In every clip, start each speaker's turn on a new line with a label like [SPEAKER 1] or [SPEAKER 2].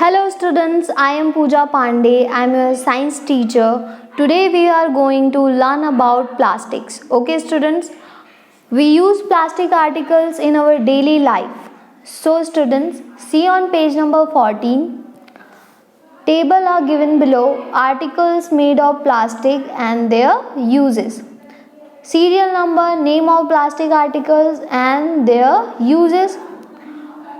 [SPEAKER 1] Hello students, I am Pooja Pandey. I am your science teacher. Today we are going to learn about plastics. Okay students, we use plastic articles in our daily life. So students, see on page number 14. Table are given below articles made of plastic and their uses. Serial number, name of plastic articles and their uses.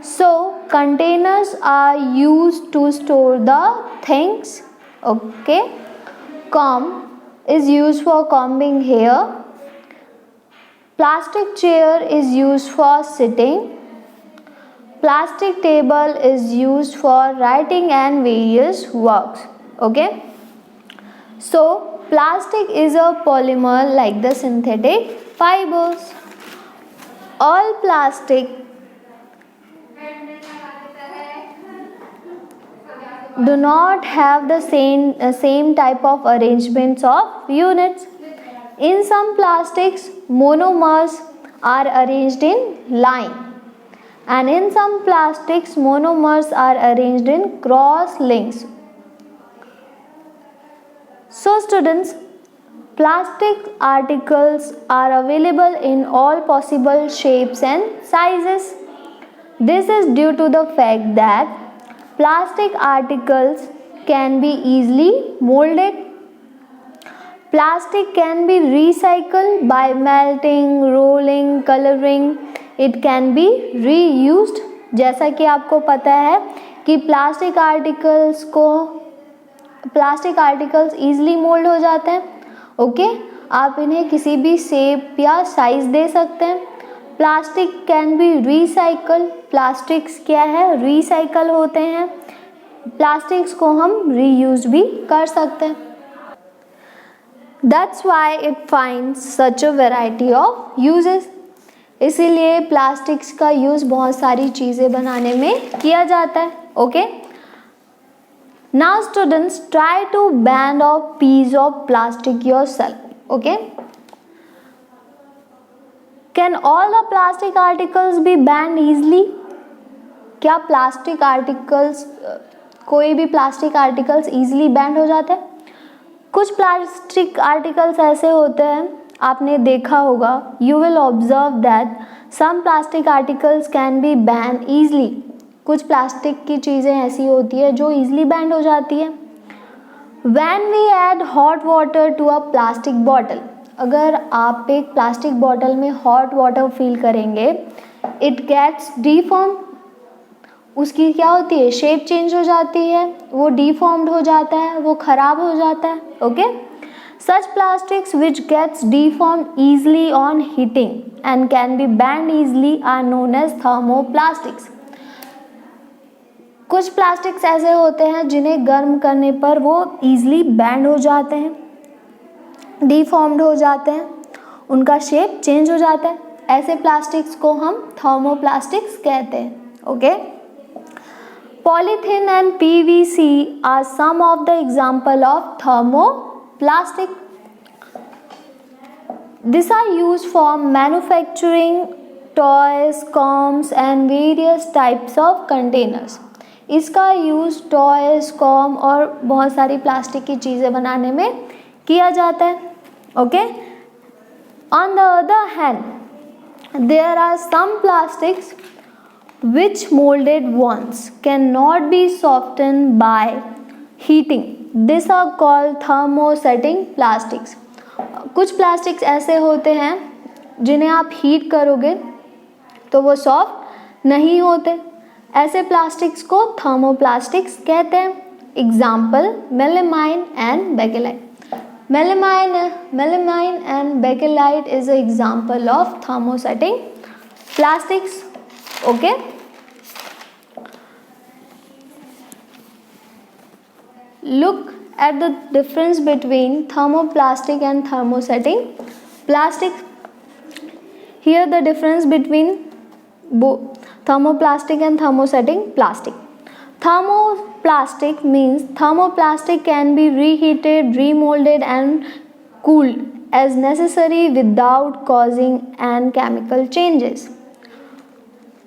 [SPEAKER 1] So containers are used to store the things. Okay. Comb is used for combing hair. Plastic chair is used for sitting. Plastic table is used for writing and various works. Okay. So plastic is a polymer like the synthetic fibers. All plastic do not have the same type of arrangements of units. In some plastics, monomers are arranged in line, and in some plastics, monomers are arranged in cross links. So students, plastic articles are available in all possible shapes and sizes. This is due to the fact that plastic articles can be easily molded. Plastic can be recycled by melting, rolling, coloring. It can be reused. जैसा कि आपको पता है कि plastic articles easily mould हो जाते हैं. Okay, आप इन्हें किसी भी शेप या साइज दे सकते हैं. Plastic can be recycle. Plastics क्या है? रिसाइकल होते हैं. प्लास्टिक्स को हम रीयूज भी कर सकते हैं. That's why it finds such a variety of uses. इसीलिए प्लास्टिक्स का यूज बहुत सारी चीज़ें बनाने में किया जाता है. Okay, now students try to ban of piece of plastic yourself. Okay, can all the plastic articles be ban easily? क्या प्लास्टिक आर्टिकल्स, कोई भी प्लास्टिक आर्टिकल्स ईजिली बैंड हो जाते हैं? कुछ प्लास्टिक आर्टिकल्स ऐसे होते हैं, आपने देखा होगा, you will observe that some plastic articles can be ban easily. कुछ प्लास्टिक की चीज़ें ऐसी होती है जो ईजिली बैंड हो जाती है. When we add hot water to a plastic bottle, अगर आप एक प्लास्टिक बॉटल में हॉट वाटर फिल करेंगे, इट गेट्स डीफॉर्म. उसकी क्या होती है? शेप चेंज हो जाती है, वो डीफॉर्म्ड हो जाता है, वो खराब हो जाता है. Okay, such plastics which gets deformed easily on heating and can be bend easily are known as thermoplastics. कुछ प्लास्टिक्स ऐसे होते हैं जिन्हें गर्म करने पर वो ईजली बैंड हो जाते हैं, डीफॉर्म्ड हो जाते हैं, उनका शेप चेंज हो जाता है. ऐसे प्लास्टिक्स को हम थर्मोप्लास्टिक्स कहते हैं. Okay, polythene and PVC are some of the example of thermoplastic. These are used for manufacturing toys, combs and various types of containers. इसका यूज टॉयज, कॉम और बहुत सारी प्लास्टिक की चीज़ें बनाने में किया जाता है. Okay, on the other hand there are some plastics which molded ones cannot be softened by heating. These are called thermosetting plastics. कुछ प्लास्टिक्स ऐसे होते हैं जिन्हें आप हीट करोगे तो वो सॉफ्ट नहीं होते. ऐसे प्लास्टिक्स को थर्मोप्लास्टिक्स कहते हैं. Example melamine and bakelite. Melamine and bakelite is an example of thermosetting plastics. Okay, look at the difference between thermoplastic and thermosetting plastic. Here the difference between thermoplastic and thermosetting plastic. Thermoplastic means thermoplastic can be reheated, remolded and cooled as necessary without causing and chemical changes.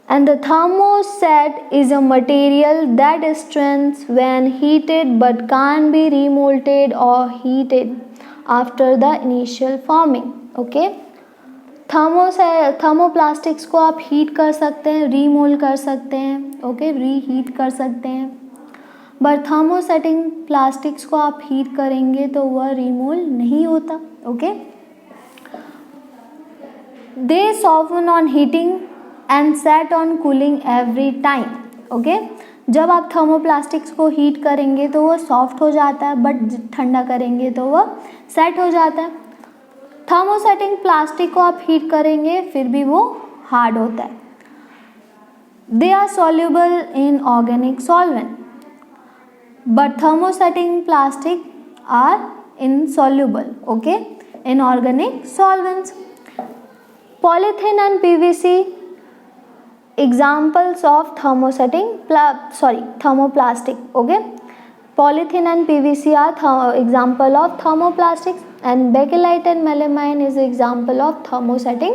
[SPEAKER 1] And the thermoset is a material that strengthens when heated but can't be remolded or heated after the initial forming. Okay, thermoplastics को आप heat कर सकते हैं, remould कर सकते हैं, okay, reheat कर सकते हैं, बट थर्मोसेटिंग प्लास्टिक्स को आप हीट करेंगे तो वह रीमोल्ड नहीं होता. Okay, they soften on heating and set on cooling every time. Okay, जब आप थर्मोप्लास्टिक्स को हीट करेंगे तो वह सॉफ्ट हो जाता है, बट ठंडा करेंगे तो वह सेट हो जाता है. थर्मोसेटिंग प्लास्टिक को आप हीट करेंगे फिर भी वो हार्ड होता है. They are soluble in organic solvent, but thermosetting plastic are insoluble, okay, in organic solvents. Polythene and PVC examples of thermoplastic. Okay, polythene and PVC are example of thermoplastics, and bakelite and melamine is example of thermosetting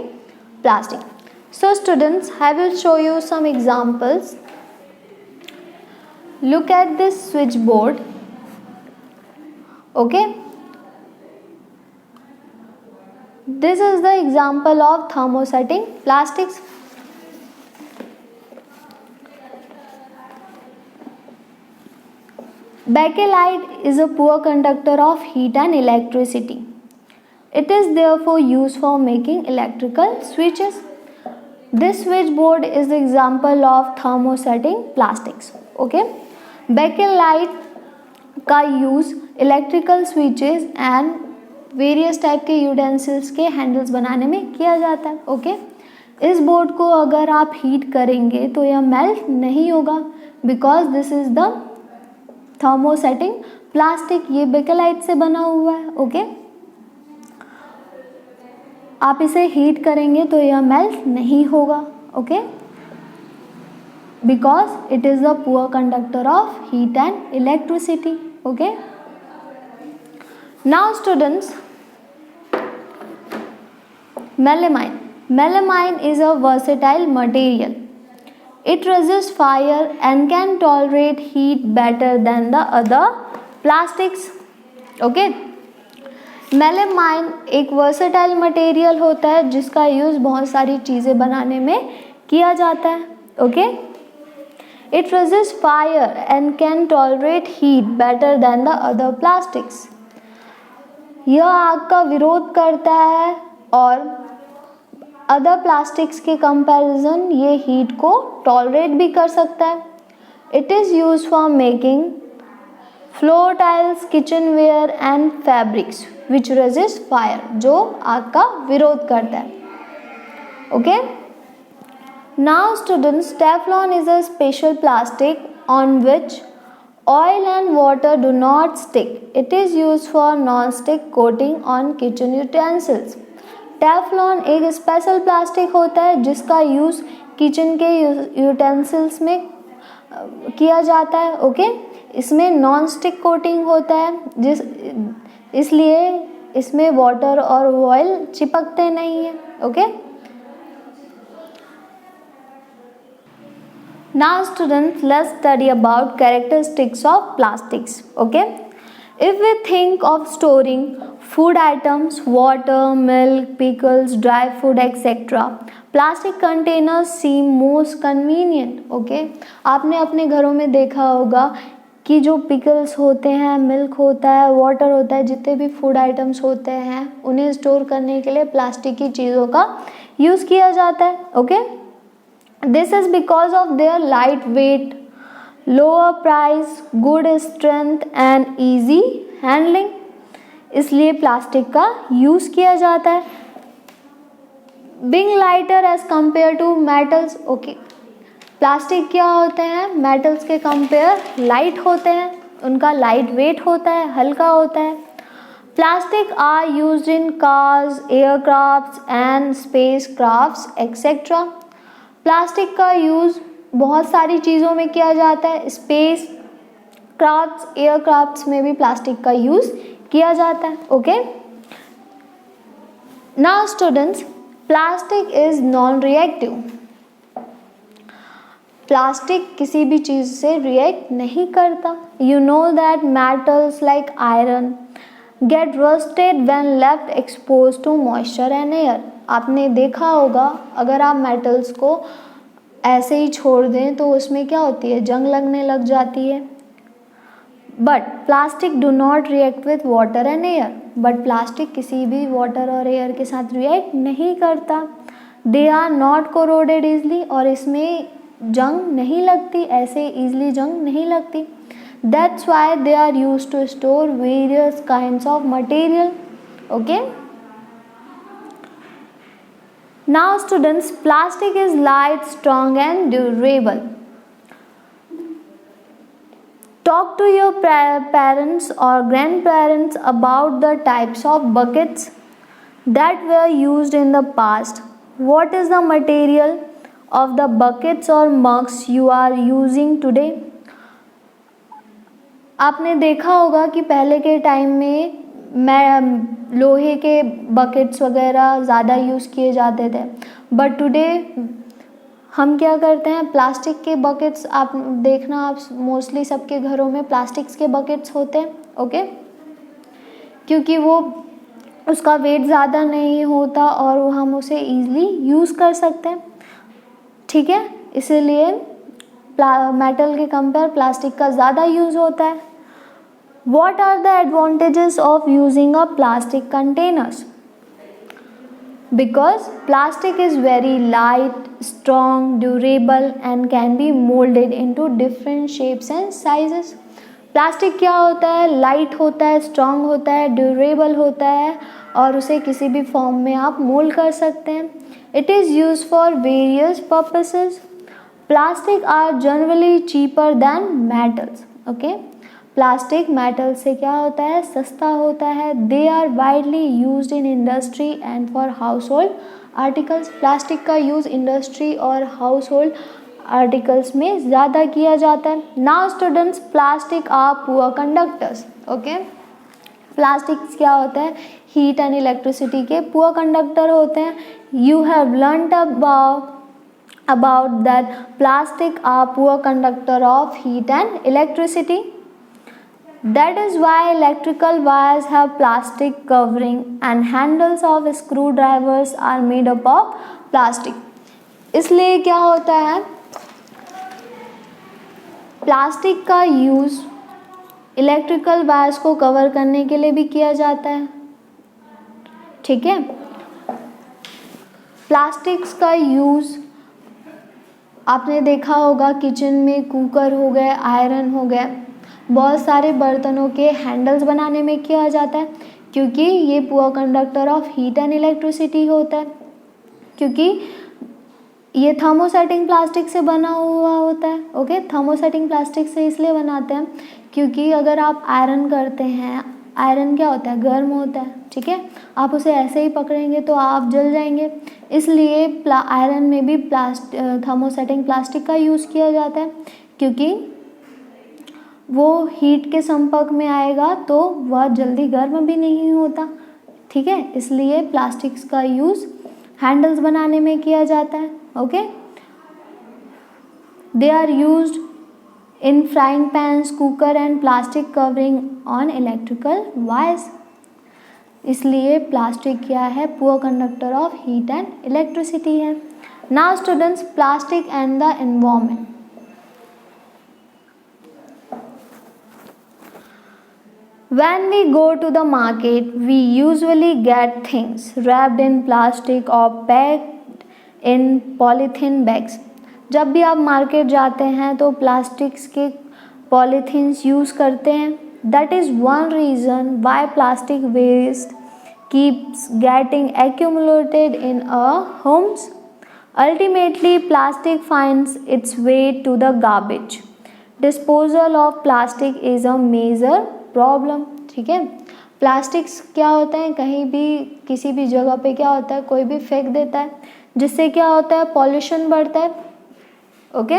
[SPEAKER 1] plastic. So students, I will show you some examples. Look at this switchboard. Okay, this is the example of thermosetting plastics. Bakelite is a poor conductor of heat and electricity. It is therefore used for making electrical switches. This switchboard is the example of thermosetting plastics. Okay, bakelite का use electrical switches and various type के utensils के handles बनाने में किया जाता है. Okay, इस board को अगर आप हीट करेंगे तो यह मेल्ट नहीं होगा, because this is the thermosetting plastic. ये बेकेलाइट से बना हुआ है. ओके, आप इसे हीट करेंगे तो यह मेल्ट नहीं होगा. Okay, because it is a poor conductor of heat and electricity. Okay, now students, melamine is a versatile material. It resists fire and can tolerate heat better than the other plastics. Okay, melamine एक versatile material होता है जिसका use बहुत सारी चीज़ें बनाने में किया जाता है. Okay, it resists fire and can tolerate heat better than the other plastics. यह आग का विरोध करता है और अदर प्लास्टिक्स के कंपैरिजन ये हीट को टॉलरेट भी कर सकता है. It is use for making floor tiles, kitchen ware and fabrics which resist fire, जो आग का विरोध करता है. Okay, now students, Teflon is a special plastic on which oil and water do not stick. It is used for non-stick coating on kitchen utensils. Teflon एक special plastic होता है जिसका यूज़ किचन के यूटेंसिल्स में किया जाता है. Okay, इसमें नॉन स्टिक कोटिंग होता है इसलिए इसमें वाटर और ऑयल चिपकते नहीं हैं. Okay, now students, let's study about characteristics of plastics. Okay, if we think of storing food items, water, milk, pickles, dry food, etc., plastic containers seem most convenient. Okay, आपने अपने घरों में देखा होगा कि जो पिकल्स होते हैं, मिल्क होता है, वाटर होता है, जितने भी फूड आइटम्स होते हैं उन्हें स्टोर करने के लिए प्लास्टिक की चीज़ों का यूज़ किया जाता है. Okay, this is because of their light weight, lower price, good strength and easy handling. इसलिए प्लास्टिक का यूज़ किया जाता है. being lighter as compared to metals. Okay, plastic क्या होते हैं, मेटल्स के कंपेयर लाइट होते हैं, उनका लाइट वेट होता है, हल्का होता है. Plastic are used in cars, aircrafts and space crafts etcetera. Plastic का यूज़ बहुत सारी चीज़ों में किया जाता है. स्पेस क्राफ्ट्स, एयरक्राफ्ट्स में भी प्लास्टिक का यूज़ किया जाता है. Okay, now students, plastic is non reactive. Plastic किसी भी चीज़ से रिएक्ट नहीं करता. You know that metals like iron get rusted when left expose to moisture and air. आपने देखा होगा अगर आप मेटल्स को ऐसे ही छोड़ दें तो उसमें क्या होती है, जंग लगने लग जाती है. But plastic do not react with water and air. But plastic किसी भी वाटर और एयर के साथ रिएक्ट नहीं करता. They are not corroded easily. और इसमें जंग नहीं लगती, ऐसे ईजली जंग नहीं लगती. That's why they are use to store various kinds of material. Okay. Now students, plastic is light, strong and durable. Talk to your parents or grandparents about the types of buckets that were used in the past. What is the material of the buckets or mugs you are using today? आपने देखा होगा कि पहले के time में लोहे के buckets वगैरह ज़्यादा यूज़ किए जाते थे. बट टुडे हम क्या करते हैं, प्लास्टिक के बकेट्स. आप देखना, आप मोस्टली सबके घरों में प्लास्टिक्स के बकेट्स होते हैं. ओके. क्योंकि वो उसका वेट ज़्यादा नहीं होता और हम उसे ईज़िली यूज़ कर सकते हैं. ठीक है, इसीलिए मेटल के कंपेयर प्लास्टिक का ज़्यादा यूज़ होता है. What are the advantages of using a plastic containers? Because plastic is very light, strong, durable and can be molded into different shapes and sizes. Plastic क्या होता है, लाइट होता है, स्ट्रॉन्ग होता है, ड्यूरेबल होता है और उसे किसी भी फॉर्म में आप मोल्ड कर सकते हैं. It is use for various purposes. Plastic are generally cheaper than metals. Okay. Plastic metal से क्या होता है, सस्ता होता है. They are widely used in industry and for household articles. Plastic का यूज़ इंडस्ट्री और हाउस होल्ड आर्टिकल्स में ज़्यादा किया जाता है. Now students, plastic are poor conductors. Okay. Plastics क्या होता है, हीट एंड इलेक्ट्रिसिटी के पुअर कंडक्टर होते हैं. You have learned about that plastic are poor conductor of heat and electricity. That is why electrical wires have plastic covering and handles of screwdrivers are made up of plastic. इसलिए क्या होता है, plastic का use electrical wires को cover करने के लिए भी किया जाता है. ठीक है. प्लास्टिक्स का यूज़ आपने देखा होगा किचन में कुकर हो गए, आयरन हो गए, बहुत सारे बर्तनों के हैंडल्स बनाने में किया जाता है. क्योंकि ये poor conductor of heat and electricity होता है. क्योंकि ये थर्मोसेटिंग प्लास्टिक से बना हुआ होता है. ओके. थर्मोसेटिंग प्लास्टिक से इसलिए बनाते हैं क्योंकि अगर आप आयरन करते हैं, आयरन क्या होता है, गर्म होता है. ठीक है. आप उसे ऐसे ही पकड़ेंगे तो आप जल जाएंगे. इसलिए आयरन में भी थर्मोसेटिंग प्लास्टिक का यूज़ किया जाता है. क्योंकि वो हीट के संपर्क में आएगा तो वह जल्दी गर्म भी नहीं होता. ठीक है. इसलिए प्लास्टिक्स का यूज़ हैंडल्स बनाने में किया जाता है. Okay. They are used in frying pans, cooker and plastic covering on electrical wires. इसलिए प्लास्टिक क्या है, poor conductor of heat and electricity है. Now students, plastic and the environment. When we go to the market, we usually get things wrapped in plastic or packed in polythene bags. जब भी आप market जाते हैं तो plastics के polythenes use करते हैं. That is one reason why plastic waste keeps getting accumulated in our homes. Ultimately, plastic finds its way to the garbage. Disposal of plastic is a major problem. ठीक है. Plastics क्या होता है, कहीं भी किसी भी जगह पे क्या होता है, कोई भी फेंक देता है, जिससे क्या होता है, पॉल्यूशन बढ़ता है. Okay.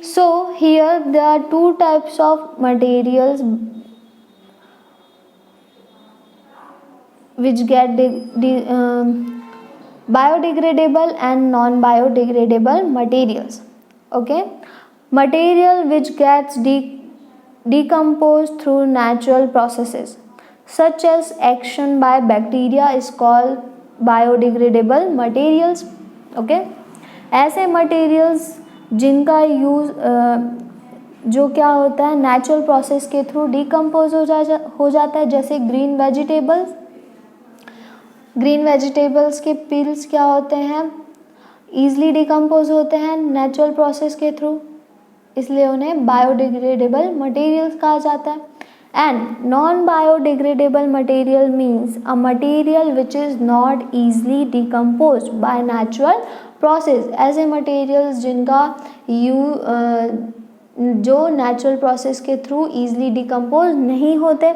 [SPEAKER 1] So here there are two types of materials which get biodegradable and non-biodegradable materials. Okay, material which gets decomposed through natural processes such as action by bacteria is called biodegradable materials. Okay, ऐसे materials जिनका use जो क्या होता है natural process के through decompose हो जाता है, जैसे ग्रीन वेजिटेबल्स के पील्स क्या होते हैं, ईजिली डिकम्पोज होते हैं नेचुरल प्रोसेस के थ्रू, इसलिए उन्हें बायोडिग्रेडेबल मटेरियल्स कहा जाता है. And non biodegradable material means a material which is not easily decompose by natural process. ऐसे मटेरियल्स जिनका जो नेचुरल प्रोसेस के थ्रू ईजिली डिकम्पोज नहीं होते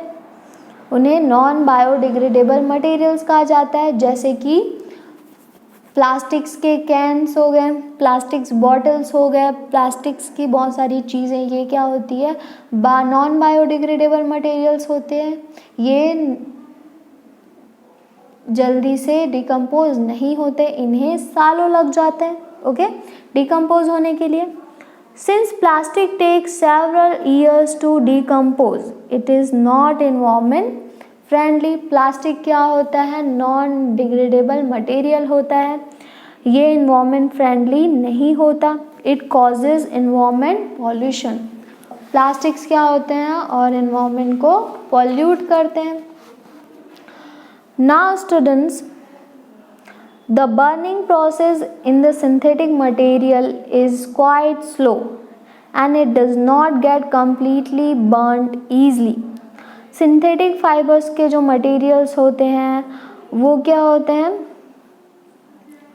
[SPEAKER 1] उन्हें नॉन बायोडिग्रेडेबल मटेरियल्स कहा जाता है. जैसे कि प्लास्टिक्स के कैंस हो गए, प्लास्टिक्स बॉटल्स हो गए, प्लास्टिक्स की बहुत सारी चीज़ें, ये क्या होती है नॉन बायोडिग्रेडेबल मटेरियल्स होते हैं. ये जल्दी से डिकम्पोज नहीं होते, इन्हें सालों लग जाते हैं ओके डिकम्पोज होने के लिए. Since plastic takes several years to decompose it is not environment friendly. Plastic क्या होता है नॉन डिग्रेडेबल मटेरियल होता है, ये एनवायरमेंट फ्रेंडली नहीं होता. It causes environment pollution. Plastics क्या होते हैं और एनवायरमेंट को पॉल्यूट करते हैं. Now students, the burning process in the synthetic material is quite slow and it does not get completely burnt easily. Synthetic fibers के जो materials होते हैं वो क्या होते हैं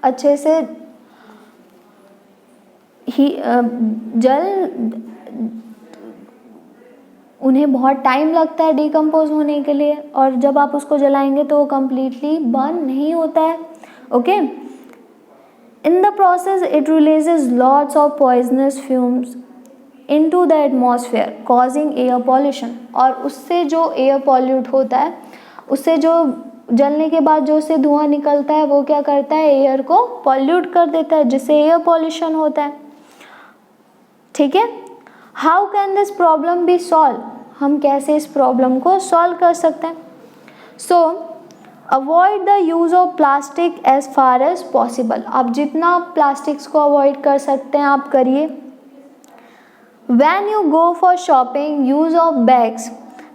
[SPEAKER 1] अच्छे से उन्हें बहुत टाइम लगता है डिकम्पोज होने के लिए, और जब आप उसको जलाएंगे तो वो कम्प्लीटली बर्न नहीं होता है okay. In the process it releases lots of poisonous fumes into the atmosphere causing air pollution. और उससे जो एयर पॉल्यूट होता है, उससे जो जलने के बाद जो उससे धुआं निकलता है वो क्या करता है एयर को पॉल्यूट कर देता है, जिससे एयर पॉल्यूशन होता है. ठीक है, how can this problem be solve. हम कैसे इस प्रॉब्लम को सॉल्व कर सकते हैं. So avoid the use of plastic as far as possible. आप जितना प्लास्टिक्स को अवॉइड कर सकते हैं आप करिए. When you go for shopping use of bags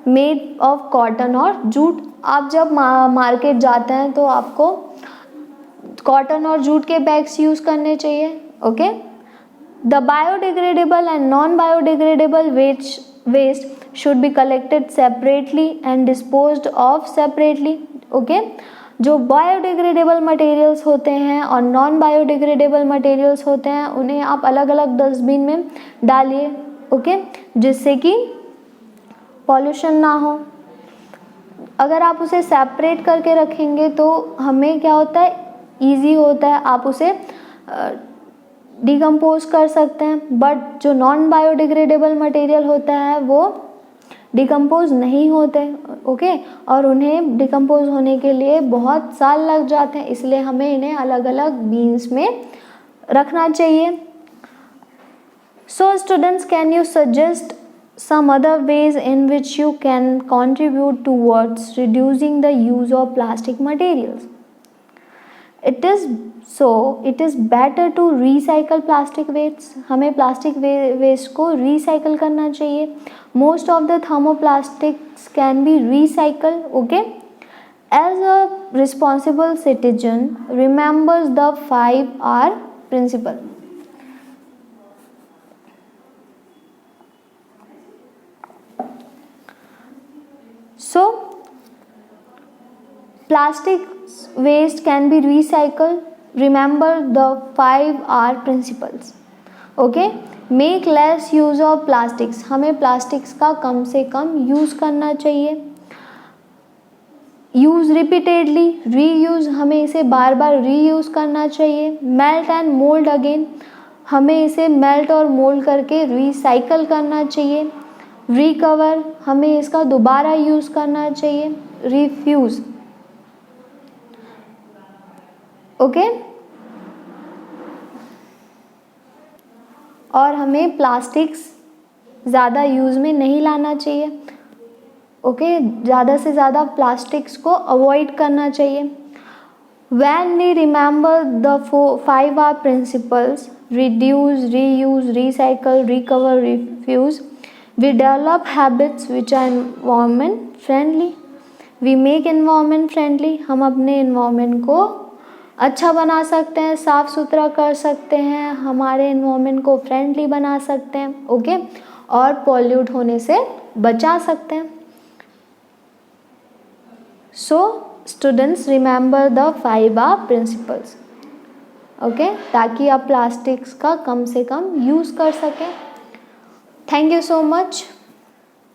[SPEAKER 1] made of cotton और जूट. आप जब मार्केट जाते हैं तो आपको कॉटन और जूट के बैग्स यूज़ करने चाहिए okay. The biodegradable and non-biodegradable waste should be collected separately and disposed of separately. Okay? जो biodegradable materials होते हैं और non-biodegradable materials होते हैं उन्हें आप अलग अलग डस्टबिन में डालिए ओके, जिससे कि पॉल्यूशन ना हो. अगर आप उसे सेपरेट करके रखेंगे तो हमें क्या होता है ईजी होता है, आप उसे डिकम्पोज कर सकते हैं. बट जो नॉन बायोडिग्रेडेबल मटेरियल होता है वो डिकम्पोज नहीं होते ओके, और उन्हें डिकम्पोज होने के लिए बहुत साल लग जाते हैं, इसलिए हमें इन्हें अलग अलग बीन्स में रखना चाहिए. So students, can you suggest some other ways in which you can contribute towards reducing the use of plastic materials? It is better to recycle plastic waste. हमें प्लास्टिक वेस्ट को रिसाइकल करना चाहिए. Most of the thermoplastics can be recycled. Okay. As a responsible citizen, remembers the 5R principle. So, plastic waste can be recycled. Remember the 5R principles. Okay. Make less use of plastics. हमें plastics का कम से कम use करना चाहिए. Use repeatedly. Reuse. हमें इसे बार बार reuse करना चाहिए. Melt and mold again. हमें इसे melt और mold करके recycle करना चाहिए. रिकवर. हमें इसका दोबारा यूज़ करना चाहिए. Refuse okay. और हमें प्लास्टिक्स ज़्यादा यूज़ में नहीं लाना चाहिए। ओके, ज़्यादा से ज़्यादा प्लास्टिक्स को अवॉइड करना चाहिए। When we remember the 5R principles, reduce, reuse, recycle, recover, refuse, we develop habits which are environment friendly. We make environment friendly. हम अपने environment को अच्छा बना सकते हैं, साफ़ सुथरा कर सकते हैं, हमारे environment को friendly बना सकते हैं, ओके, और pollute होने से बचा सकते हैं। So students remember the 5R principles, okay, ताकि आप प्लास्टिक्स का कम से कम यूज़ कर सकें। Thank you so much.